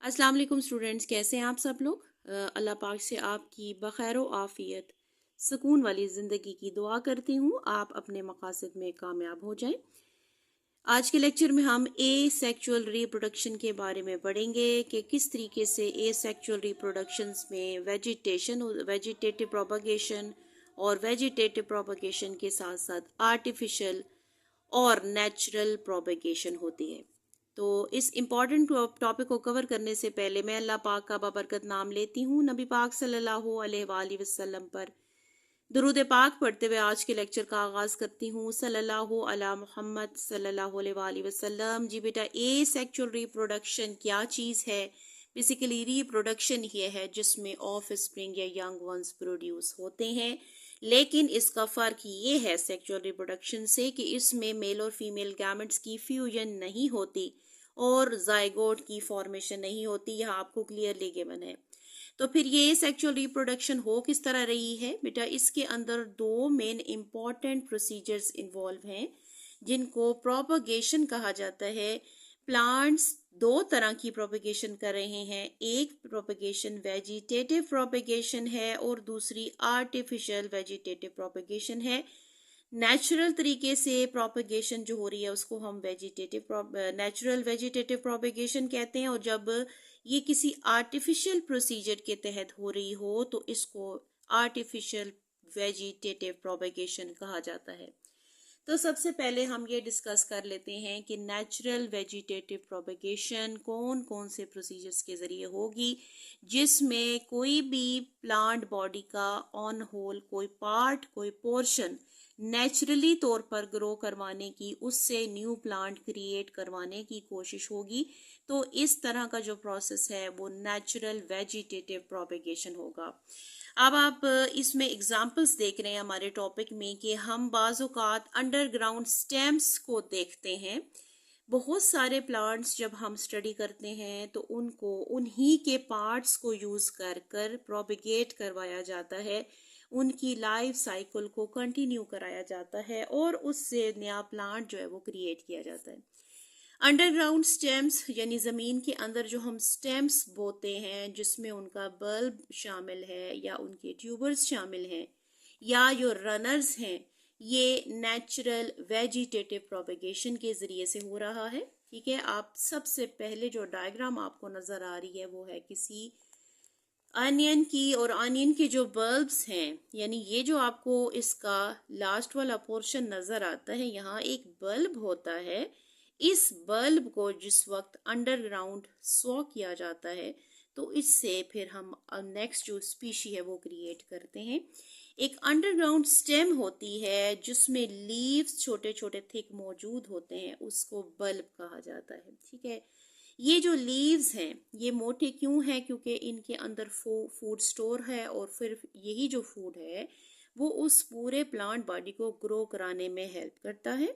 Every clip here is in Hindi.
अस्सलाम वालेकुम स्टूडेंट्स, कैसे हैं आप सब लोग। अल्लाह पाक से आपकी बखैर आफ़ियत सुकून वाली ज़िंदगी की दुआ करती हूँ, आप अपने मकासद में कामयाब हो जाएं। आज के लेक्चर में हम ए सेक्चुअल रिप्रोडक्शन के बारे में पढ़ेंगे कि किस तरीके से ए सेक्चुअल रिप्रोडक्शंस में वेजिटेटिव प्रोपगेशन और वेजिटेटिव प्रोपगेशन के साथ साथ आर्टिफिशियल और नेचुरल प्रोपगेशन होती है। तो इस इम्पॉर्टेंट टॉपिक को कवर करने से पहले मैं अल्लाह पाक का बाबरकत नाम लेती हूँ। नबी पाक सल्लल्लाहु अलैहि वसल्लम पर दुरूद पाक पढ़ते हुए आज के लेक्चर का आगाज करती हूँ। सल्लल्लाहु अला मोहम्मद सल्लल्लाहु अलैहि वसल्लम। जी बेटा, ए सेक्सुअल रिप्रोडक्शन क्या चीज़ है? बेसिकली रिप्रोडक्शन ये है जिसमें ऑफ स्प्रिंग या यंग वंस प्रोड्यूस होते हैं, लेकिन इसका फ़र्क ये है सेक्सुअल रिप्रोडक्शन से कि इसमें मेल और फीमेल गैमेट्स की फ्यूजन नहीं होती और जायगोट की फॉर्मेशन नहीं होती। यहाँ आपको क्लियरली गिवन है। तो फिर ये सेक्सुअल रिप्रोडक्शन हो किस तरह रही है बेटा? इसके अंदर दो मेन इंपॉर्टेंट प्रोसीजर्स इन्वॉल्व हैं जिनको प्रोपगेशन कहा जाता है। प्लांट्स दो तरह की प्रोपगेशन कर रहे हैं, एक प्रोपगेशन वेजिटेटिव प्रोपगेशन है और दूसरी आर्टिफिशियल वेजिटेटिव प्रोपगेशन है। नेचुरल तरीके से प्रोपगेशन जो हो रही है उसको हम नेचुरल वेजिटेटिव प्रोपगेशन कहते हैं, और जब ये किसी आर्टिफिशियल प्रोसीजर के तहत हो रही हो तो इसको आर्टिफिशियल वेजिटेटिव प्रोपगेशन कहा जाता है। तो सबसे पहले हम ये डिस्कस कर लेते हैं कि नेचुरल वेजिटेटिव प्रोपगेशन कौन कौन से प्रोसीजर्स के ज़रिए होगी, जिसमें कोई भी प्लांट बॉडी का ऑन होल कोई पार्ट कोई पोर्शन नेचुरली तौर पर ग्रो करवाने की, उससे न्यू प्लांट क्रिएट करवाने की कोशिश होगी। तो इस तरह का जो प्रोसेस है वो नेचुरल वेजिटेटिव प्रोपगेशन होगा। अब आप इसमें एग्जाम्पल्स देख रहे हैं हमारे टॉपिक में कि हम बाज़-औक़ात अंडरग्राउंड स्टेम्स को देखते हैं। बहुत सारे प्लांट्स जब हम स्टडी करते हैं तो उनको उन्हीं के पार्ट्स को यूज़ कर कर प्रोपगेट करवाया जाता है, उनकी लाइफ साइकिल को कंटिन्यू कराया जाता है और उससे नया प्लांट जो है वो क्रिएट किया जाता है। अंडरग्राउंड स्टेम्स यानी ज़मीन के अंदर जो हम स्टेम्स बोते हैं, जिसमें उनका बल्ब शामिल है या उनके ट्यूबर्स शामिल हैं या जो रनर्स हैं, ये नेचुरल वेजिटेटिव प्रोपगेशन के ज़रिए से हो रहा है। ठीक है, आप सबसे पहले जो डायग्राम आपको नज़र आ रही है वो है किसी अनियन की, और अनियन के जो बल्ब्स हैं, यानी ये जो आपको इसका लास्ट वाला पोर्शन नज़र आता है, यहाँ एक बल्ब होता है। इस बल्ब को जिस वक्त अंडरग्राउंड सॉ किया जाता है तो इससे फिर हम नेक्स्ट जो स्पीशी है वो क्रिएट करते हैं। एक अंडरग्राउंड स्टेम होती है जिसमें लीव्स छोटे छोटे थिक मौजूद होते हैं, उसको बल्ब कहा जाता है। ठीक है, ये जो लीव्स हैं ये मोटे क्यों हैं? क्योंकि इनके अंदर फूड स्टोर है और फिर यही जो फूड है वो उस पूरे प्लांट बॉडी को ग्रो कराने में हेल्प करता है।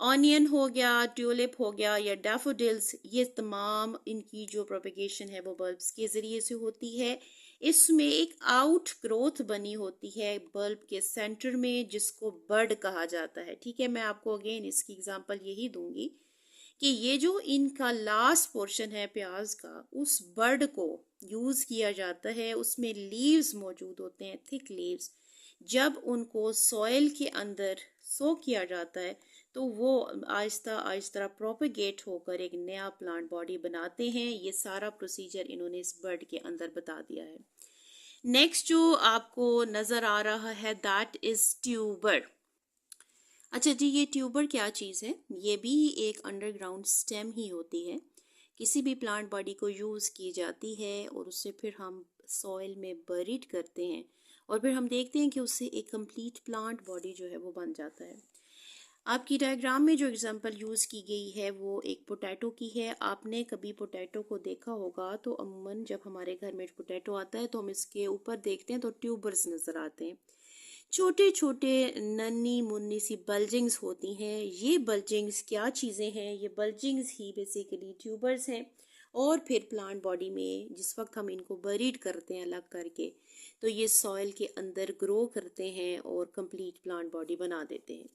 ऑनियन हो गया, ट्यूलिप हो गया या डैफोडिल्स, ये तमाम इनकी जो प्रोपगेशन है वो बल्ब्स के ज़रिए से होती है। इसमें एक आउट ग्रोथ बनी होती है बल्ब के सेंटर में जिसको बड कहा जाता है। ठीक है, मैं आपको अगेन इसकी एग्जांपल यही दूंगी कि ये जो इनका लास्ट पोर्शन है प्याज का, उस बड को यूज़ किया जाता है, उसमें लीव्स मौजूद होते हैं, थिक लीव्स। जब उनको सॉइल के अंदर सो किया जाता है तो वो आहिस्ता आहिस्ता प्रोपेगेट होकर एक नया प्लांट बॉडी बनाते हैं। ये सारा प्रोसीजर इन्होंने इस बर्ड के अंदर बता दिया है। नेक्स्ट जो आपको नज़र आ रहा है दैट इज़ ट्यूबर। अच्छा जी, ये ट्यूबर क्या चीज़ है? ये भी एक अंडरग्राउंड स्टेम ही होती है, किसी भी प्लांट बॉडी को यूज़ की जाती है और उससे फिर हम सॉइल में बरीड करते हैं और फिर हम देखते हैं कि उससे एक कंप्लीट प्लांट बॉडी जो है वो बन जाता है। आपकी डायग्राम में जो एग्जांपल यूज़ की गई है वो एक पोटैटो की है। आपने कभी पोटैटो को देखा होगा तो अमूमन जब हमारे घर में पोटैटो आता है तो हम इसके ऊपर देखते हैं तो ट्यूबर्स नज़र आते हैं, छोटे छोटे नन्ही मुन्नी सी बल्जिंग्स होती हैं। ये बल्जिंग्स क्या चीज़ें हैं? ये बल्जिंग्स ही बेसिकली ट्यूबर्स हैं। और फिर प्लांट बॉडी में जिस वक्त हम इनको बरीड करते हैं अलग करके, तो ये सॉइल के अंदर ग्रो करते हैं और कंप्लीट प्लांट बॉडी बना देते हैं।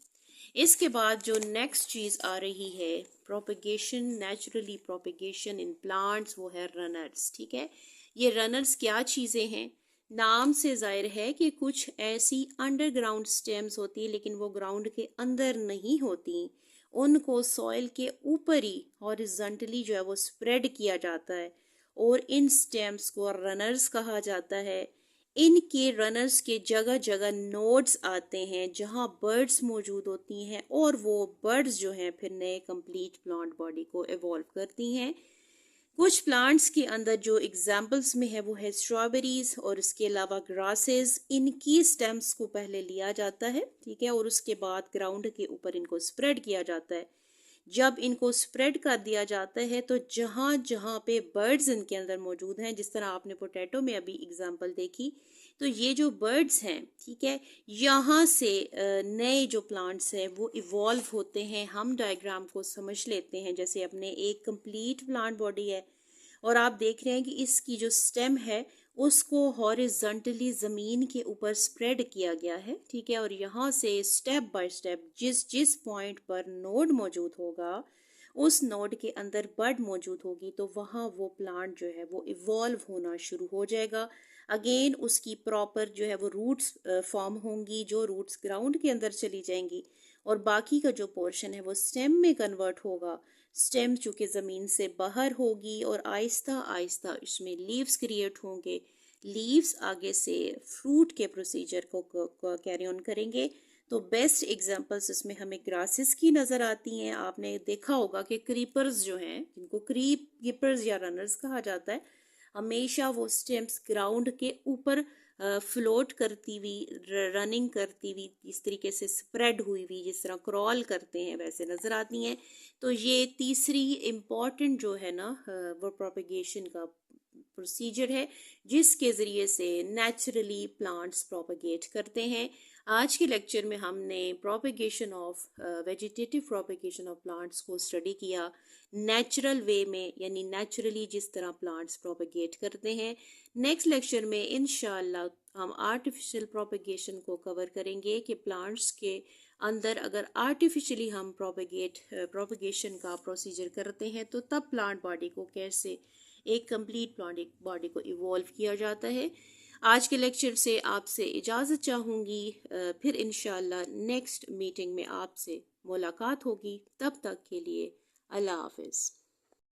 इसके बाद जो नेक्स्ट चीज़ आ रही है propagation, naturally propagation in plants, वो है रनर्स। ठीक है, ये रनर्स क्या चीज़ें हैं? नाम से जाहिर है कि कुछ ऐसी अंडरग्राउंड स्टेम्स होती है लेकिन वो ग्राउंड के अंदर नहीं होती, उनको सॉइल के ऊपर ही हॉरिजॉन्टली जो है वो स्प्रेड किया जाता है और इन स्टेम्स को रनर्स कहा जाता है। इनके रनर्स के जगह जगह नोड्स आते हैं जहां बर्ड्स मौजूद होती हैं और वो बर्ड्स जो हैं फिर नए कंप्लीट प्लांट बॉडी को इवॉल्व करती हैं। कुछ प्लांट्स के अंदर जो एग्जाम्पल्स में है वो है स्ट्रॉबेरीज और इसके अलावा ग्रासेस। इनकी स्टेम्स को पहले लिया जाता है, ठीक है, और उसके बाद ग्राउंड के ऊपर इनको स्प्रेड किया जाता है। जब इनको स्प्रेड कर दिया जाता है तो जहाँ जहाँ पे बर्ड्स इनके अंदर मौजूद हैं, जिस तरह आपने पोटैटो में अभी एग्जांपल देखी, तो ये जो बर्ड्स हैं, ठीक है, यहाँ से नए जो प्लांट्स हैं वो इवॉल्व होते हैं। हम डायग्राम को समझ लेते हैं। जैसे अपने एक कंप्लीट प्लांट बॉडी है और आप देख रहे हैं कि इसकी जो स्टेम है उसको हॉरिजॉन्टली ज़मीन के ऊपर स्प्रेड किया गया है, ठीक है, और यहाँ से स्टेप बाय स्टेप जिस जिस पॉइंट पर नोड मौजूद होगा उस नोड के अंदर बड मौजूद होगी तो वहाँ वो प्लांट जो है वो इवॉल्व होना शुरू हो जाएगा। अगेन उसकी प्रॉपर जो है वो रूट्स फॉर्म होंगी, जो रूट्स ग्राउंड के अंदर चली जाएंगी और बाकी का जो पोर्शन है वो स्टेम में कन्वर्ट होगा। स्टेम चूँकि ज़मीन से बाहर होगी और आहिस्ता आहिस्ता इसमें लीव्स क्रिएट होंगे। लीव्स आगे से फ्रूट के प्रोसीजर को कैरी ऑन करेंगे। तो बेस्ट एग्जांपल्स इसमें हमें ग्रासेस की नज़र आती हैं। आपने देखा होगा कि क्रीपर्स जो हैं, जिनको क्रीपर्स या रनर्स कहा जाता है, हमेशा वो स्टेम्स ग्राउंड के ऊपर फ्लोट करती हुई, रनिंग करती हुई, इस तरीके से स्प्रेड हुई हुई, जिस तरह क्रॉल करते हैं वैसे नज़र आती हैं। तो ये तीसरी इम्पॉर्टेंट जो है ना वो प्रोपेगेशन का प्रोसीजर है जिसके ज़रिए से नेचुरली प्लांट्स प्रोपेगेट करते हैं। आज के लेक्चर में हमने propagation of vegetative propagation of plants को स्टडी किया नेचुरल वे में, यानी नेचुरली जिस तरह प्लांट्स प्रोपेगेट करते हैं। नेक्स्ट लेक्चर में इंशाल्लाह हम आर्टिफिशियल प्रोपेगेशन को कवर करेंगे कि प्लांट्स के अंदर अगर आर्टिफिशियली हम प्रोपेगेशन का प्रोसीजर करते हैं तो तब प्लांट बॉडी को कैसे एक कंप्लीट प्लांट बॉडी को इवॉल्व किया जाता है। आज के लेक्चर से आपसे इजाज़त चाहूँगी, फिर इंशाल्लाह नेक्स्ट मीटिंग में आपसे मुलाकात होगी। तब तक के लिए अल्लाह हाफिज़।